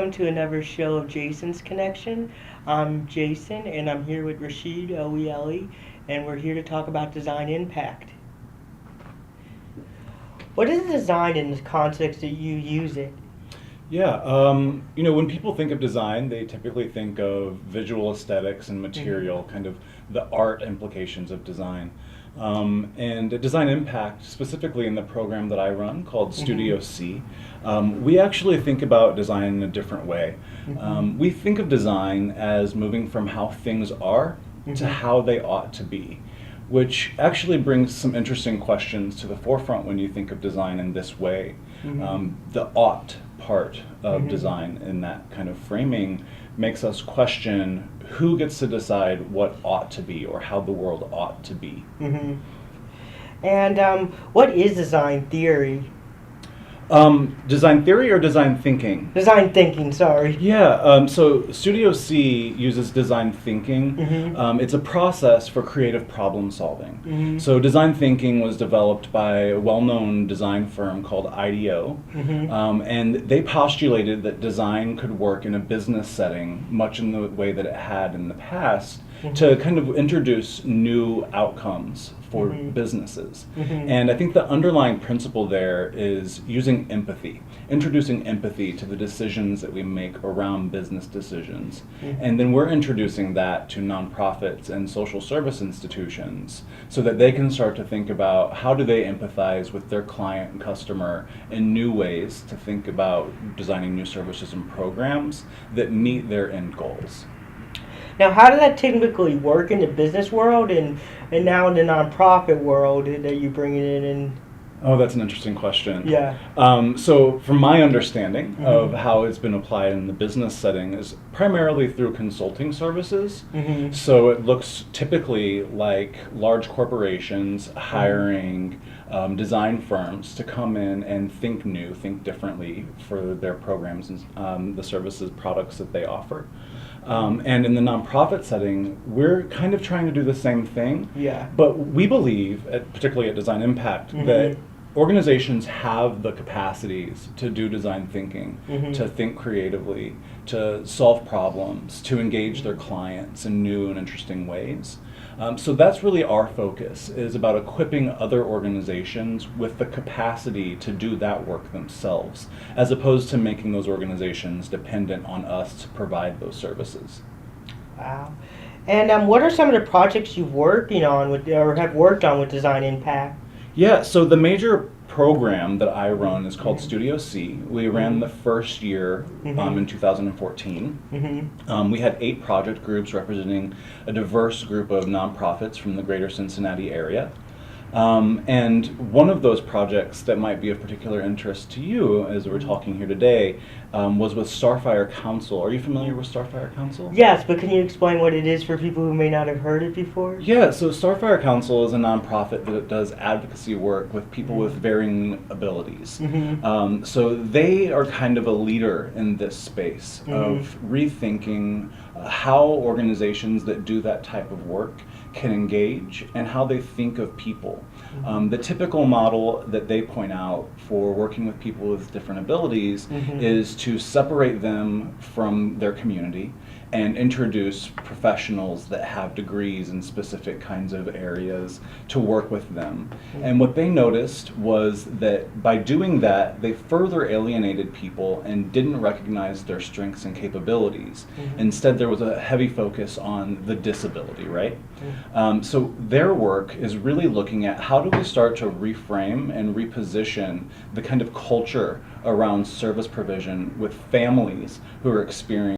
welcome to another show of Jason's Connection. I'm Jason, and I'm here with Rashid, Owoyele, and we're here to talk about design impact. What is design in the context that you use it? Yeah, when people think of design, they typically think of visual aesthetics and material, kind of the art implications of design. And at Design Impact, specifically in the program that I run called Studio C, we actually think about design in a different way. We think of design as moving from how things are to how they ought to be, which actually brings some interesting questions to the forefront when you think of design in this way. The ought part of design in that kind of framing makes us question who gets to decide what ought to be or how the world ought to be. And what is design theory? Design theory or design thinking? Design thinking, sorry. Yeah, so Studio C uses design thinking. It's a process for creative problem solving. So design thinking was developed by a well-known design firm called IDEO, and they postulated that design could work in a business setting, much in the way that it had in the past, to kind of introduce new outcomes for businesses. And I think the underlying principle there is using empathy, introducing empathy to the decisions that we make around business decisions. And then we're introducing that to nonprofits and social service institutions so that they can start to think about how do they empathize with their client and customer in new ways to think about designing new services and programs that meet their end goals. Now, how does that typically work in the business world and now in the nonprofit world that you bring it in? Oh, that's an interesting question. Yeah. So from my understanding of how it's been applied in the business setting is primarily through consulting services. So it looks typically like large corporations hiring design firms to come in and think new, think differently for their programs and the services, products that they offer. And in the nonprofit setting, we're kind of trying to do the same thing. Yeah. But we believe, particularly at Design Impact, that organizations have the capacities to do design thinking, to think creatively, to solve problems, to engage their clients in new and interesting ways. So that's really our focus, is about equipping other organizations with the capacity to do that work themselves, as opposed to making those organizations dependent on us to provide those services. Wow. And what are some of the projects you've working on with, or have worked on with Design Impact? Yeah, so the major program that I run is called Studio C. We ran the first year in 2014. We had 8 project groups representing a diverse group of nonprofits from the greater Cincinnati area. And one of those projects that might be of particular interest to you as we're talking here today was with Starfire Council. Are you familiar with Starfire Council? Yes, but can you explain what it is for people who may not have heard it before? Yeah, so Starfire Council is a nonprofit that does advocacy work with people with varying abilities. So they are kind of a leader in this space of rethinking how organizations that do that type of work can engage and how they think of people. The typical model that they point out for working with people with different abilities is to separate them from their community and introduce professionals that have degrees in specific kinds of areas to work with them. And what they noticed was that by doing that, they further alienated people and didn't recognize their strengths and capabilities. Instead, there was a heavy focus on the disability, right? So their work is really looking at how do we start to reframe and reposition the kind of culture around service provision with families who are experiencing